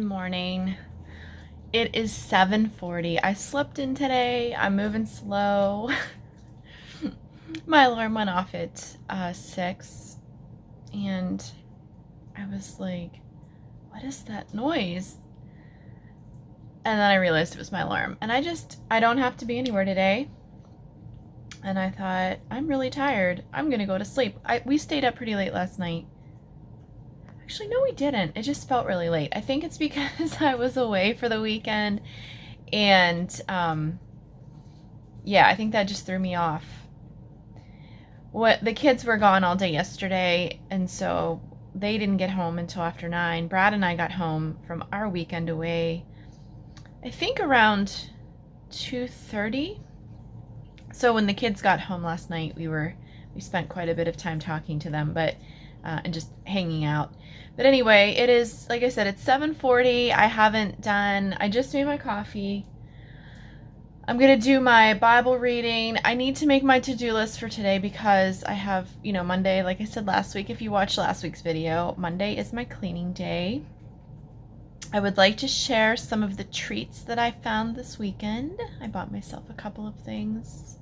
Good morning. It is 7:40. I slept in today. I'm moving slow. My alarm went off at 6 and I was like, what is that noise? And then I realized it was my alarm. And I don't have to be anywhere today. And I thought, I'm really tired. I'm gonna go to sleep. We stayed up pretty late last night. Actually, no, we didn't. It just felt really late. I think it's because I was away for the weekend, and yeah, I think that just threw me off. The kids were gone all day yesterday, and so they didn't get home until after 9. Brad and I got home from our weekend away, I think around 2:30. So when the kids got home last night, we spent quite a bit of time talking to them, but and just hanging out. But anyway, it is, like I said, it's 7:40. I just made my coffee. I'm going to do my Bible reading. I need to make my to-do list for today because I have, Monday, like I said last week, if you watched last week's video, Monday is my cleaning day. I would like to share some of the treats that I found this weekend. I bought myself a couple of things.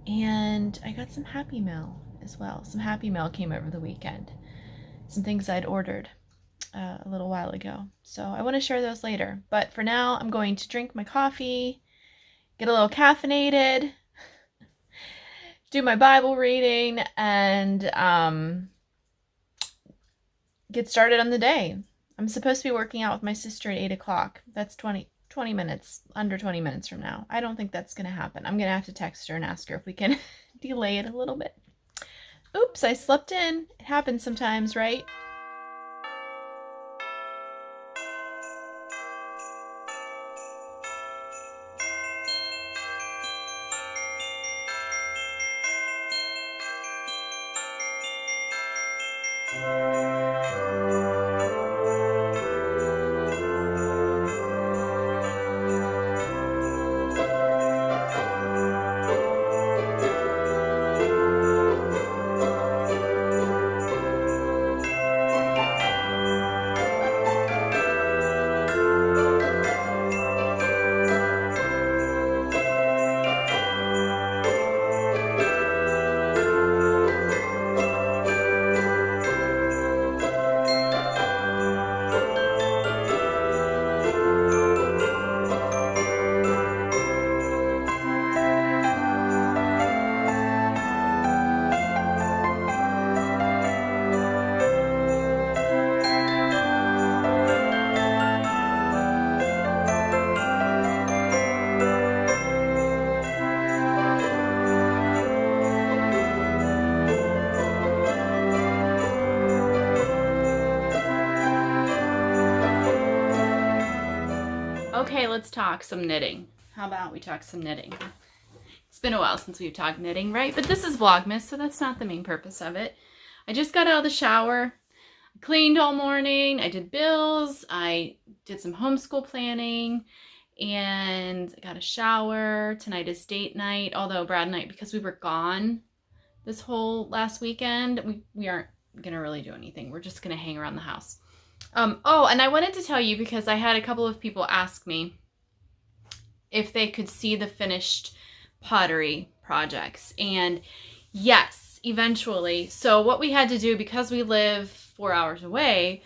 And I got some Happy Mail as well. Some Happy Mail came over the weekend. Some things I'd ordered a little while ago. So I want to share those later. But for now, I'm going to drink my coffee, get a little caffeinated, do my Bible reading, and get started on the day. I'm supposed to be working out with my sister at 8 o'clock. That's 20 minutes, under 20 minutes from now. I don't think that's going to happen. I'm going to have to text her and ask her if we can delay it a little bit. Oops, I slept in. It happens sometimes, right? Okay, let's talk some knitting. How about we talk some knitting? It's been a while since we've talked knitting, right? But this is Vlogmas, so that's not the main purpose of it. I just got out of the shower, cleaned all morning, I did bills, I did some homeschool planning, and I got a shower. Tonight is date night, although Brad and I, because we were gone this whole last weekend, we aren't gonna really do anything. We're just gonna hang around the house. Oh, and I wanted to tell you because I had a couple of people ask me if they could see the finished pottery projects. And yes, eventually. So what we had to do, because we live 4 hours away,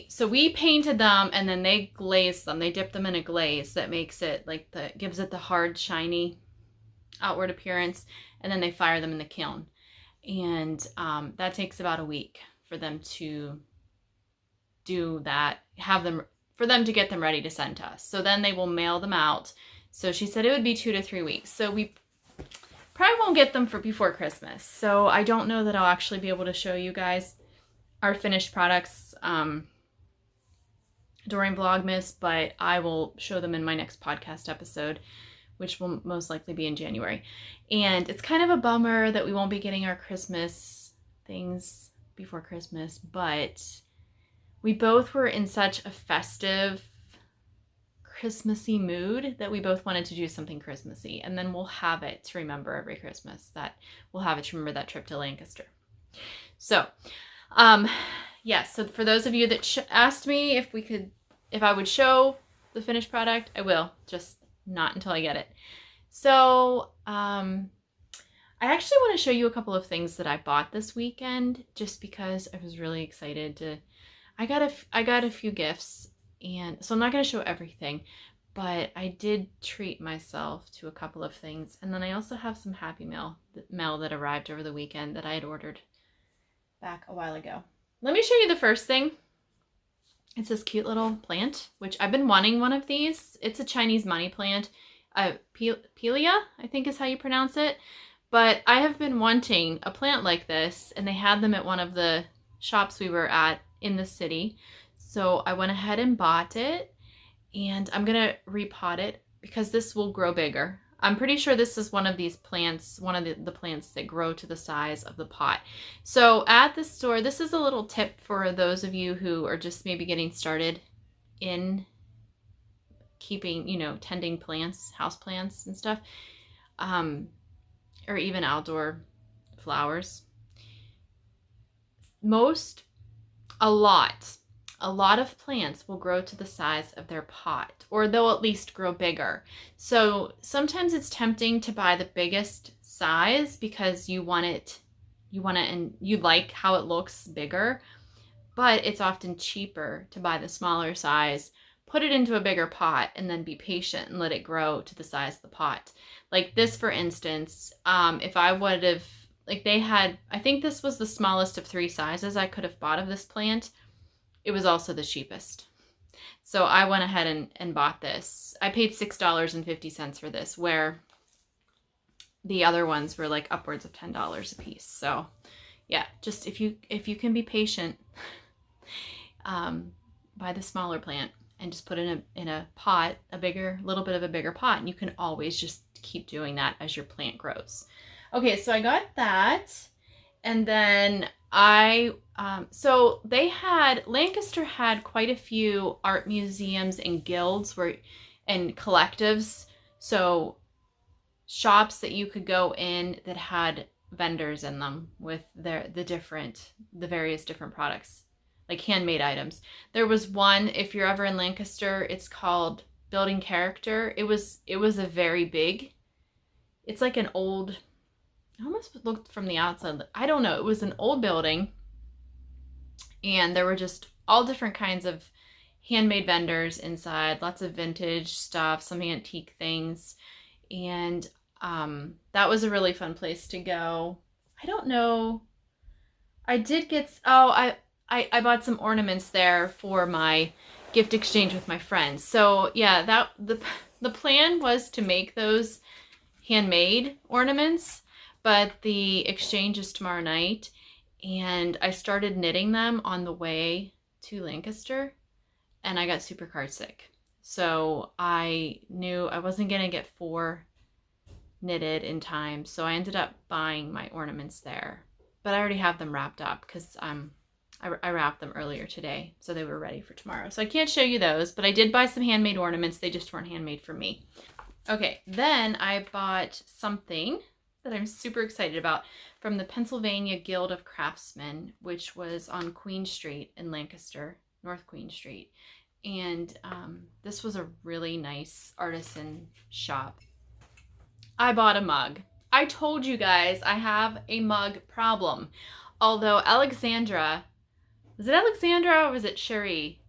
so we painted them and then they glazed them. They dipped them in a glaze that makes it gives it the hard, shiny outward appearance. And then they fire them in the kiln. And that takes about a week for them to do that, for them to get them ready to send to us. So then they will mail them out. So she said it would be 2 to 3 weeks. So we probably won't get them before Christmas. So I don't know that I'll actually be able to show you guys our finished products during Vlogmas, but I will show them in my next podcast episode, which will most likely be in January. And it's kind of a bummer that we won't be getting our Christmas things before Christmas, but we both were in such a festive, Christmassy mood that we both wanted to do something Christmassy. And then we'll have it to remember every Christmas. We'll have it to remember that trip to Lancaster. So, yes, so for those of you that asked me if I would show the finished product, I will, just not until I get it. So, I actually want to show you a couple of things that I bought this weekend, just because I was really excited to. I got a few gifts, and so I'm not going to show everything, but I did treat myself to a couple of things, and then I also have some Happy Mail that arrived over the weekend that I had ordered back a while ago. Let me show you the first thing. It's this cute little plant, which I've been wanting one of these. It's a Chinese money plant. Pelia, I think is how you pronounce it. But I have been wanting a plant like this, and they had them at one of the shops we were at in the city. So I went ahead and bought it, and I'm going to repot it because this will grow bigger. I'm pretty sure this is one of these plants, one of the plants that grow to the size of the pot. So at the store, this is a little tip for those of you who are just maybe getting started in keeping, tending plants, house plants and stuff, or even outdoor flowers. A lot of plants will grow to the size of their pot, or they'll at least grow bigger. So sometimes it's tempting to buy the biggest size because you want it and you like how it looks bigger, but it's often cheaper to buy the smaller size, put it into a bigger pot, and then be patient and let it grow to the size of the pot. Like this, for instance, if I would have, I think this was the smallest of 3 sizes I could have bought of this plant. It was also the cheapest. So I went ahead and bought this. I paid $6.50 for this, where the other ones were like upwards of $10 a piece. So yeah, just if you can be patient, buy the smaller plant and just put it in a pot, little bit of a bigger pot, and you can always just keep doing that as your plant grows. Okay, so I got that, and then so Lancaster had quite a few art museums and guilds and collectives, so shops that you could go in that had vendors in them with the various different products, like handmade items. There was one, if you're ever in Lancaster, it's called Building Character. It was a very big, it's like an old, I almost looked from the outside, I don't know, it was an old building, and there were just all different kinds of handmade vendors inside, lots of vintage stuff, some antique things, and that was a really fun place to go. I don't know, I did get, I bought some ornaments there for my gift exchange with my friends. So yeah, the plan was to make those handmade ornaments, but the exchange is tomorrow night, and I started knitting them on the way to Lancaster, and I got super car sick. So I knew I wasn't going to get 4 knitted in time, so I ended up buying my ornaments there. But I already have them wrapped up because I wrapped them earlier today, so they were ready for tomorrow. So I can't show you those, but I did buy some handmade ornaments. They just weren't handmade for me. Okay, then I bought something that I'm super excited about from the Pennsylvania Guild of Craftsmen, which was on Queen Street in Lancaster, North Queen Street. And this was a really nice artisan shop. I bought a mug. I told you guys I have a mug problem. Although Alexandra, was it Alexandra or was it Cherie?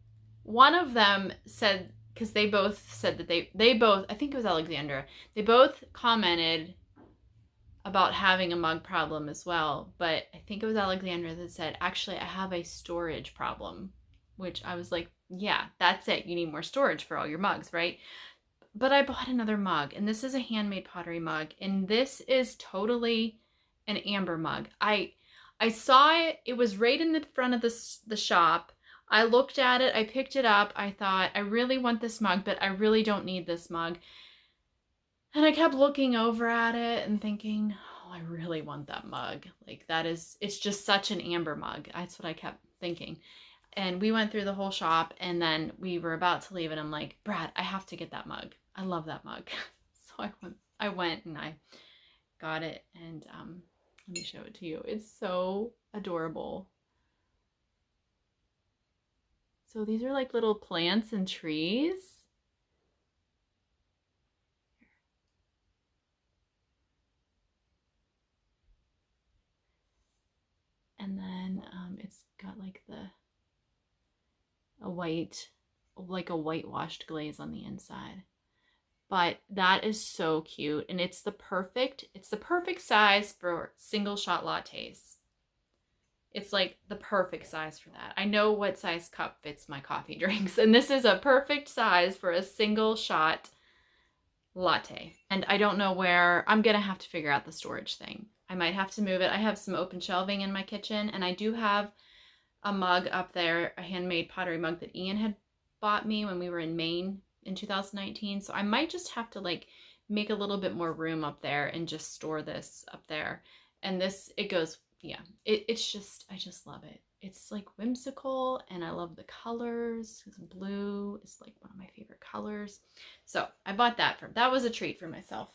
One of them said, because they both said that they both, I think it was Alexandra, they both commented about having a mug problem as well. But I think it was Alexandra that said, actually, I have a storage problem, which I was like, yeah, that's it. You need more storage for all your mugs, right? But I bought another mug, and this is a handmade pottery mug, and this is totally an amber mug. I saw it. It was right in the front of the shop. I looked at it. I picked it up. I thought, I really want this mug, but I really don't need this mug. And I kept looking over at it and thinking, oh, I really want that mug. Like, it's just such an amber mug. That's what I kept thinking. And we went through the whole shop, and then we were about to leave, and I'm like, Brad, I have to get that mug. I love that mug. So I went and I got it, and let me show it to you. It's so adorable. So these are like little plants and trees. And then it's got like a whitewashed glaze on the inside. But that is so cute, and it's the perfect size for single shot lattes. It's like the perfect size for that. I know what size cup fits my coffee drinks, and this is a perfect size for a single shot latte. And I don't know where, I'm gonna have to figure out the storage thing. I might have to move it. I have some open shelving in my kitchen, and I do have a mug up there, a handmade pottery mug that Ian had bought me when we were in Maine in 2019. So I might just have to like make a little bit more room up there and just store this up there. And this, it goes, yeah, it's just, I just love it. It's like whimsical, and I love the colors. Blue is like one of my favorite colors. So I bought that was a treat for myself.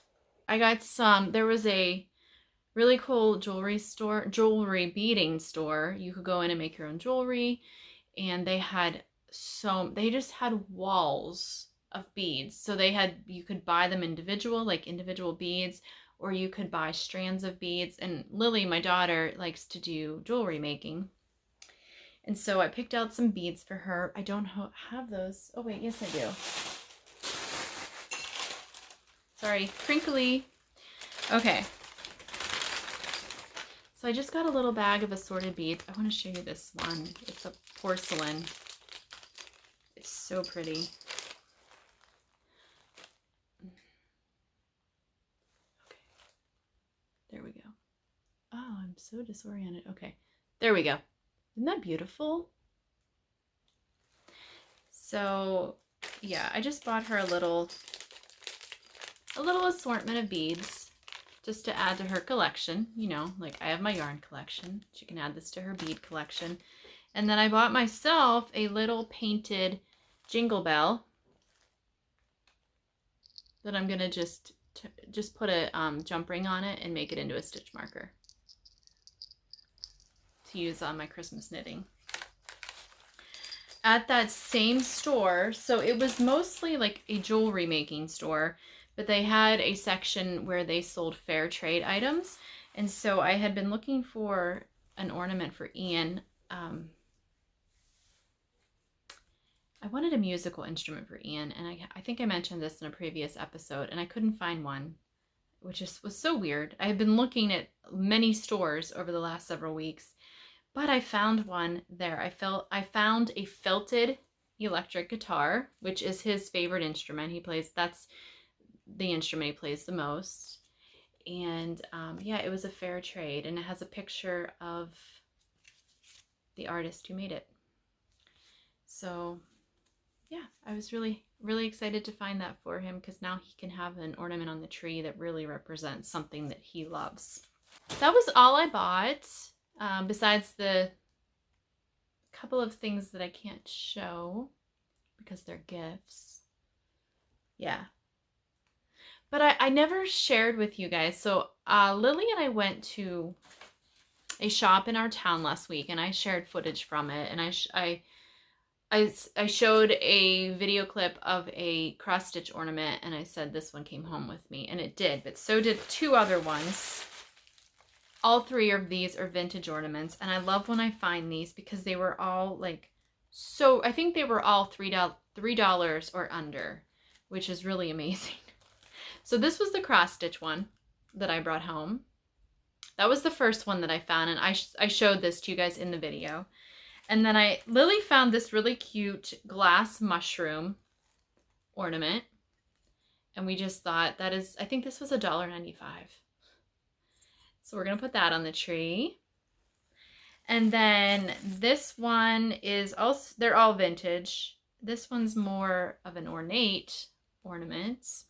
I got there was a really cool jewelry beading store. You could go in and make your own jewelry, and they just had walls of beads. So you could buy them individual beads, or you could buy strands of beads. And Lily, my daughter, likes to do jewelry making. And so I picked out some beads for her. I don't have those. Oh wait, yes I do. Sorry, crinkly. Okay. So I just got a little bag of assorted beads. I want to show you this one. It's a porcelain. It's so pretty. Okay. There we go. Oh, I'm so disoriented. Okay. There we go. Isn't that beautiful? So, yeah, I just bought her a little assortment of beads just to add to her collection. You know, like I have my yarn collection. She can add this to her bead collection. And then I bought myself a little painted jingle bell that I'm going to just put a jump ring on it and make it into a stitch marker to use on my Christmas knitting. At that same store, so it was mostly like a jewelry making store, but they had a section where they sold fair trade items. And so I had been looking for an ornament for Ian. I wanted a musical instrument for Ian, and I think I mentioned this in a previous episode, and I couldn't find one, which was so weird. I had been looking at many stores over the last several weeks, but I found one there. I found a felted electric guitar, which is his favorite instrument. That's the instrument he plays the most. And yeah, it was a fair trade, and it has a picture of the artist who made it. So yeah, I was really, really excited to find that for him, because now he can have an ornament on the tree that really represents something that he loves. That was all I bought, besides the couple of things that I can't show because they're gifts. Yeah. But I never shared with you guys. So Lily and I went to a shop in our town last week, and I shared footage from it. And I showed a video clip of a cross-stitch ornament, and I said this one came home with me, and it did, but so did two other ones. All three of these are vintage ornaments, and I love when I find these because they were all like, so I think they were all $3 or under, which is really amazing. So this was the cross-stitch one that I brought home. That was the first one that I found, and I showed this to you guys in the video. And then Lily found this really cute glass mushroom ornament. And we just thought I think this was $1.95. So we're going to put that on the tree. And then this one is also, they're all vintage. This one's more of an ornate ornament.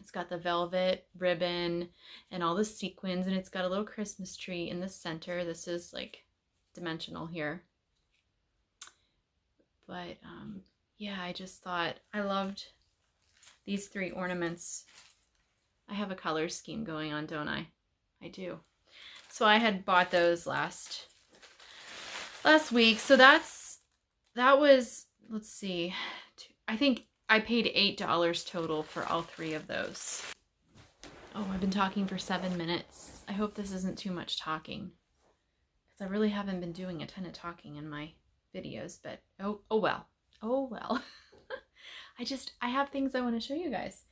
It's got the velvet ribbon and all the sequins, and it's got a little Christmas tree in the center. This is like dimensional here, but yeah, I just thought I loved these three ornaments. I have a color scheme going on, don't I? I do. So I had bought those last week, so that's that was, let's see, I think I paid $8 total for all 3 of those. Oh, I've been talking for 7 minutes. I hope this isn't too much talking, because I really haven't been doing a ton of talking in my videos, but oh well. Oh well. I have things I want to show you guys.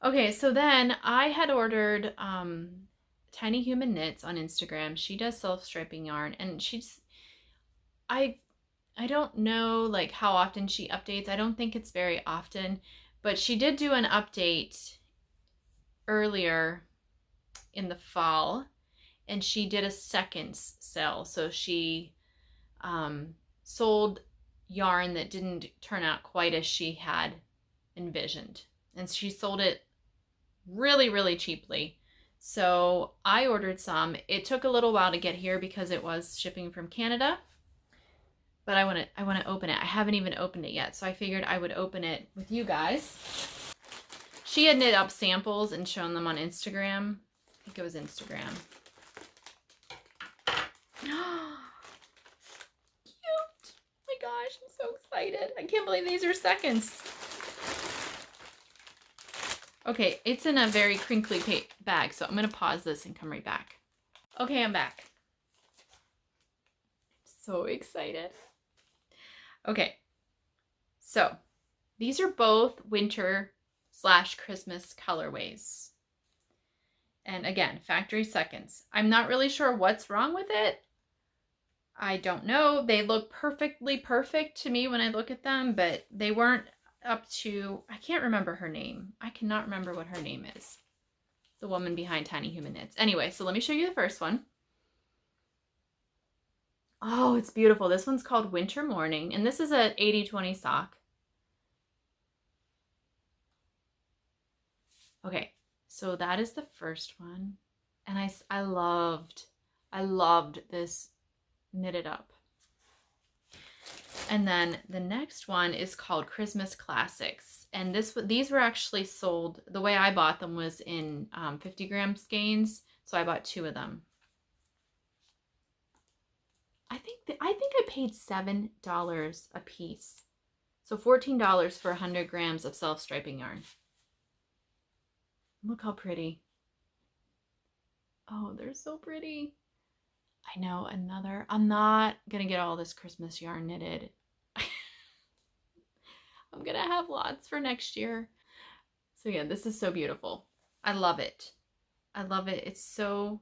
Okay, so then I had ordered Tiny Human Knits on Instagram. She does self-striping yarn, and I don't know like how often she updates. I don't think it's very often, but she did do an update earlier in the fall, and she did a seconds sale. So she sold yarn that didn't turn out quite as she had envisioned, and she sold it really, really cheaply. So I ordered some. It took a little while to get here because it was shipping from Canada, but I want to open it. I haven't even opened it yet, so I figured I would open it with you guys. She had knit up samples and shown them on Instagram. I think it was Instagram. Cute! Oh my gosh, I'm so excited. I can't believe these are seconds. Okay, it's in a very crinkly bag, so I'm going to pause this and come right back. Okay, I'm back. So excited. Okay, so these are both winter/Christmas colorways. And again, factory seconds. I'm not really sure what's wrong with it. I don't know. They look perfectly perfect to me when I look at them, but they weren't up to, I can't remember her name. I cannot remember what her name is. The woman behind Tiny Human Knits. Anyway, so let me show you the first one. Oh, it's beautiful. This one's called Winter Morning, and this is an 80/20 sock. Okay, so that is the first one, and I loved this knitted up. And then the next one is called Christmas Classics. And these were actually sold, the way I bought them was in 50-gram skeins. So I bought 2 of them. I think I paid $7 a piece. So $14 for 100 grams of self-striping yarn. Look how pretty. Oh, they're so pretty. I know, I'm not going to get all this Christmas yarn knitted. I'm going to have lots for next year. So yeah, this is so beautiful. I love it. I love it. It's so,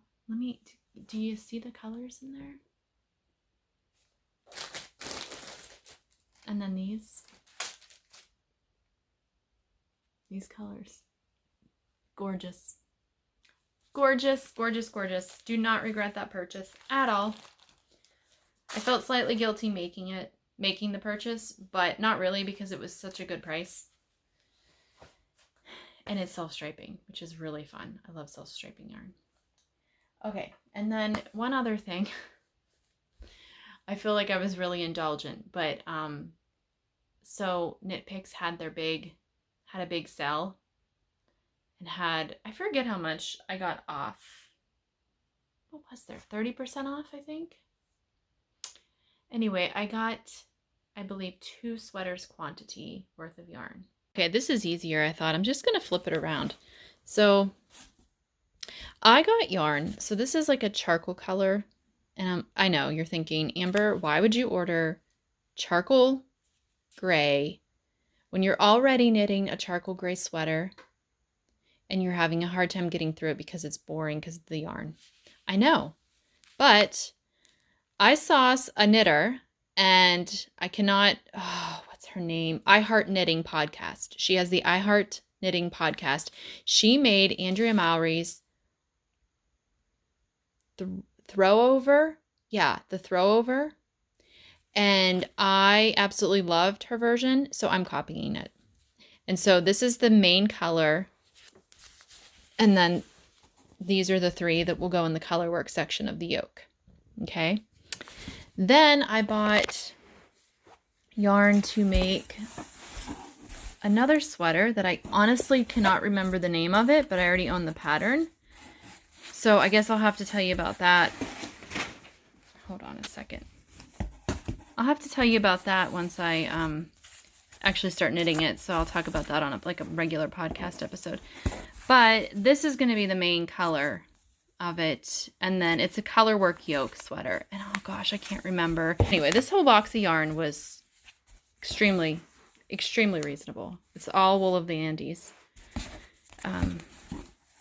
do you see the colors in there? And then these colors. Gorgeous. Gorgeous, gorgeous, gorgeous. Do not regret that purchase at all. I felt slightly guilty making the purchase, but not really because it was such a good price. And it's self-striping, which is really fun. I love self-striping yarn. Okay, and then one other thing. I feel like I was really indulgent, but so Knit Picks had a big sale. And I forget how much I got off. What was there? 30% off, I think. Anyway, I got, I believe, 2 sweaters quantity worth of yarn. Okay, this is easier, I thought. I'm just going to flip it around. So I got yarn. So this is like a charcoal color. And I know you're thinking, Amber, why would you order charcoal gray when you're already knitting a charcoal gray sweater? And you're having a hard time getting through it because it's boring because of the yarn. I know. But I saw a knitter, and I cannot, what's her name? I Heart Knitting podcast. She has the I Heart Knitting podcast. She made Andrea Mowry's throwover. Yeah, the throwover. And I absolutely loved her version, so I'm copying it. And so this is the main color. And then these are the 3 that will go in the color work section of the yoke. Okay. Then I bought yarn to make another sweater that I honestly cannot remember the name of it, but I already own the pattern. So I guess I'll have to tell you about that. Hold on a second. I'll have to tell you about that once I actually start knitting it. So I'll talk about that on like a regular podcast episode. But this is going to be the main color of it. And then it's a color work yoke sweater. And oh gosh, I can't remember. Anyway, this whole box of yarn was extremely reasonable. It's all wool of the Andes.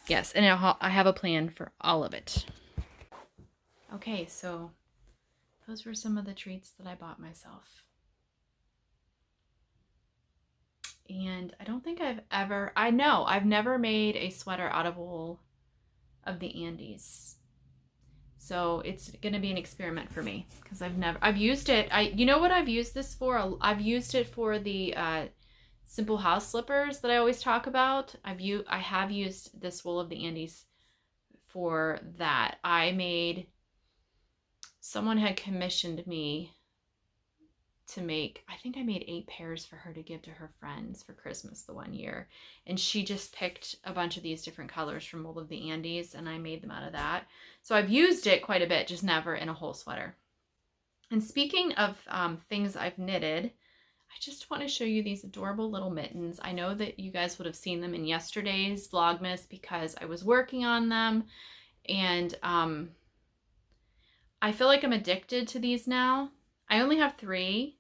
Yes, and I have a plan for all of it. Okay, so those were some of the treats that I bought myself. And I don't think I've never made a sweater out of wool of the Andes. So it's going to be an experiment for me because I've used it. You know what I've used this for? I've used it for the simple house slippers that I always talk about. I have used this wool of the Andes for that. Someone had commissioned me to make, I think I made 8 pairs for her to give to her friends for Christmas the one year. And she just picked a bunch of these different colors from wool of the Andes and I made them out of that. So I've used it quite a bit, just never in a whole sweater. And speaking of things I've knitted, I just want to show you these adorable little mittens. I know that you guys would have seen them in yesterday's Vlogmas because I was working on them. And I feel like I'm addicted to these now. I only have 3.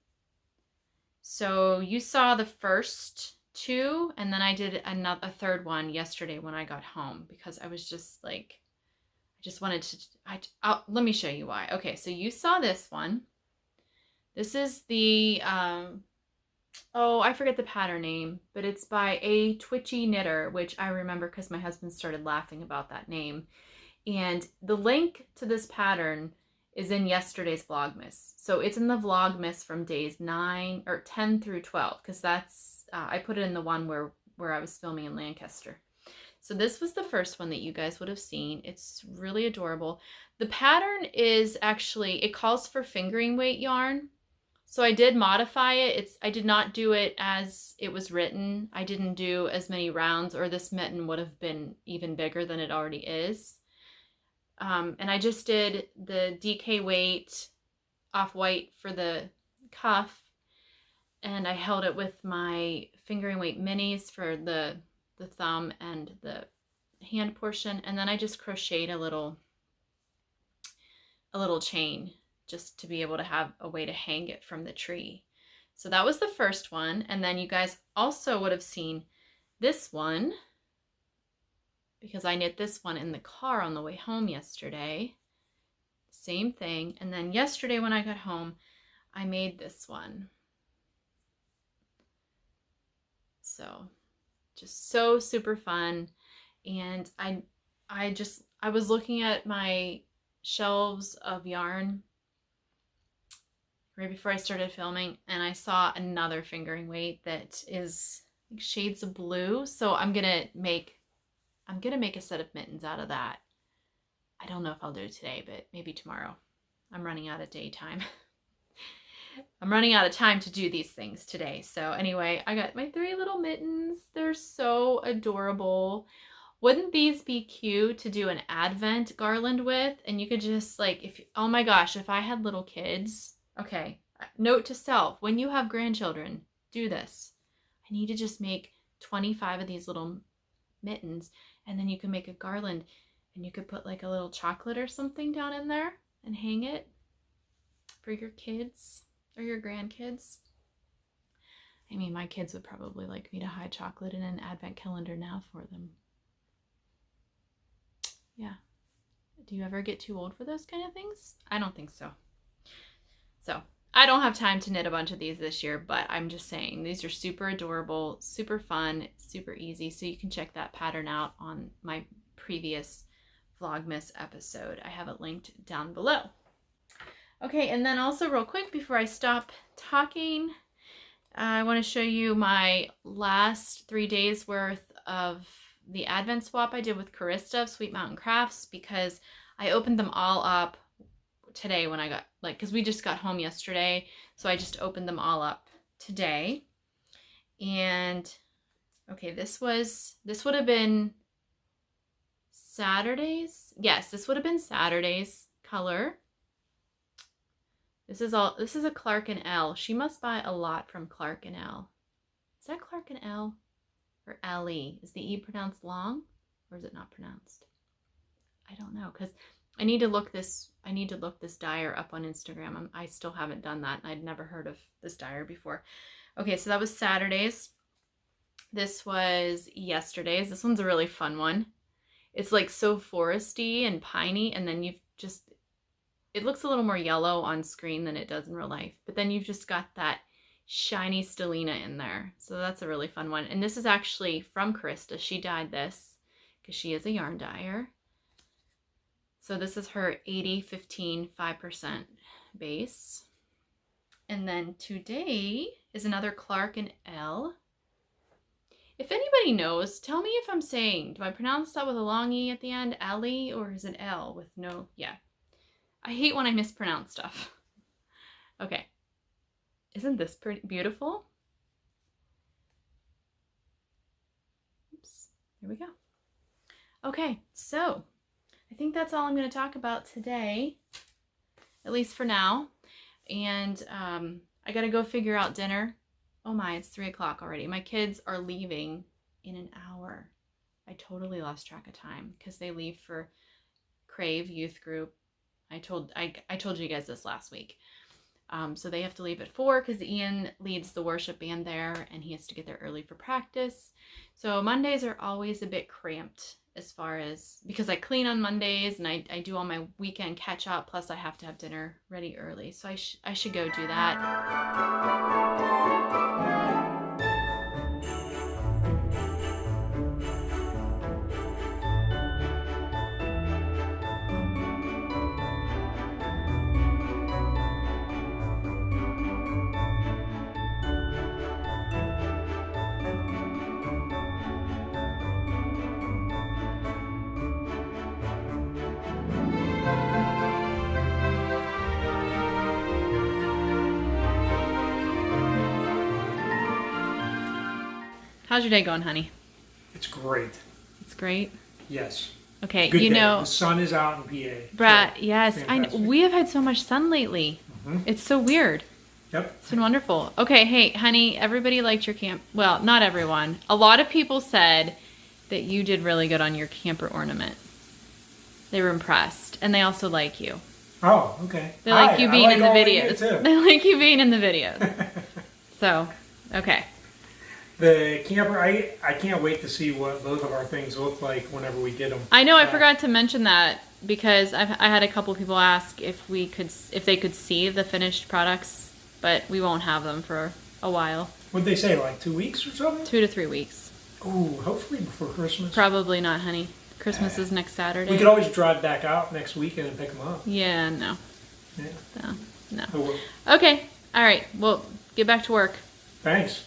So you saw the first 2, and then I did a third one yesterday when I got home because I was just like, I just wanted to, let me show you why. Okay, so you saw this one. This is the, oh, I forget the pattern name, but it's by a Twitchy Knitter, which I remember because my husband started laughing about that name. And the link to this pattern is in yesterday's Vlogmas. So it's in the Vlogmas from days 10 through 12, because that's, I put it in the one where I was filming in Lancaster. So this was the first one that you guys would have seen. It's really adorable. The pattern is actually, it calls for fingering weight yarn. So I did modify it. I did not do it as it was written. I didn't do as many rounds, or this mitten would have been even bigger than it already is. And I just did the DK weight off-white for the cuff, and I held it with my fingering weight minis for the thumb and the hand portion, and then I just crocheted a little chain just to be able to have a way to hang it from the tree. So that was the first one, and then you guys also would have seen this one, because I knit this one in the car on the way home yesterday. Same thing. And then yesterday when I got home, I made this one. So just so super fun. And I was looking at my shelves of yarn right before I started filming, and I saw another fingering weight that is like shades of blue. So I'm gonna make a set of mittens out of that. I don't know if I'll do it today, but maybe tomorrow. I'm running out of daytime. I'm running out of time to do these things today. So anyway, I got my 3 little mittens. They're so adorable. Wouldn't these be cute to do an Advent garland with? And you could just like, oh my gosh, if I had little kids, okay, note to self, when you have grandchildren, do this. I need to just make 25 of these little mittens, and then you can make a garland, and you could put like a little chocolate or something down in there and hang it for your kids or your grandkids. I mean, my kids would probably like me to hide chocolate in an advent calendar now for them. Yeah. Do you ever get too old for those kind of things? I don't think so. So I don't have time to knit a bunch of these this year, but I'm just saying these are super adorable, super fun, super easy. So you can check that pattern out on my previous Vlogmas episode. I have it linked down below. Okay, and then also real quick before I stop talking, I want to show you my last 3 days worth of the Advent swap I did with Carista of Sweet Mountain Crafts, because I opened them all up today when I got, because we just got home yesterday, so I just opened them all up today. And okay, this would have been Saturday's. Yes, this would have been Saturday's color. This is a Clark and L. She must buy a lot from Clark and L. Is that Clark and L or L-E? Is the E pronounced long or is it not pronounced? I don't know, because I need to look this dyer up on Instagram. I still haven't done that. I'd never heard of this dyer before. Okay, so that was Saturday's. This was yesterday's. This one's a really fun one. It's like so foresty and piney, and then it looks a little more yellow on screen than it does in real life, but then you've just got that shiny stellina in there. So that's a really fun one. And this is actually from Krista. She dyed this because she is a yarn dyer. So this is her 80-15 5% base. And then today is another Clark and L. If anybody knows, tell me if I'm saying, do I pronounce that with a long E at the end, Ellie, or is it L with no, yeah. I hate when I mispronounce stuff. Okay. Isn't this pretty beautiful? Oops, there we go. Okay, so I think that's all I'm going to talk about today, at least for now. And I got to go figure out dinner. Oh my, it's 3 o'clock already. My kids are leaving in an hour. I totally lost track of time because they leave for Crave Youth Group. I told you guys this last week. So they have to leave at 4 because Ian leads the worship band there and he has to get there early for practice. So Mondays are always a bit cramped as far as, because I clean on Mondays and I do all my weekend catch up, plus I have to have dinner ready early. So I should go do that. How's your day going, honey? It's great. It's great? Yes. Okay, Good you day. know... The sun is out in PA. Brad, so yes. I know, we have had so much sun lately. It's so weird. Yep. It's been wonderful. Okay, hey, honey, everybody liked your camp. Well, not everyone. A lot of people said that you did really good on your camper ornament. They were impressed. And they also like you. Oh, okay. They like you being in the videos. They like you being in the videos. So, okay. The camper, I can't wait to see what both of our things look like whenever we get them. I know, I forgot to mention that because I had a couple people ask if they could see the finished products, but we won't have them for a while. What'd they say, like 2 weeks or something? 2 to 3 weeks. Ooh, hopefully before Christmas. Probably not, honey. Christmas is next Saturday. We could always drive back out next weekend and pick them up. Yeah, no. Yeah. No. Oh, well. Okay, all right. Well, get back to work. Thanks.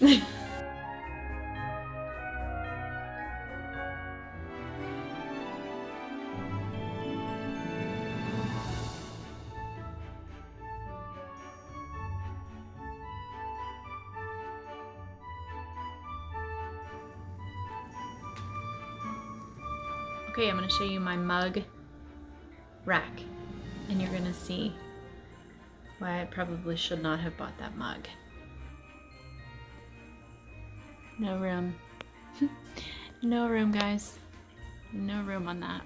Okay, I'm going to show you my mug rack, and you're going to see why I probably should not have bought that mug. No room. No room, guys. No room on that.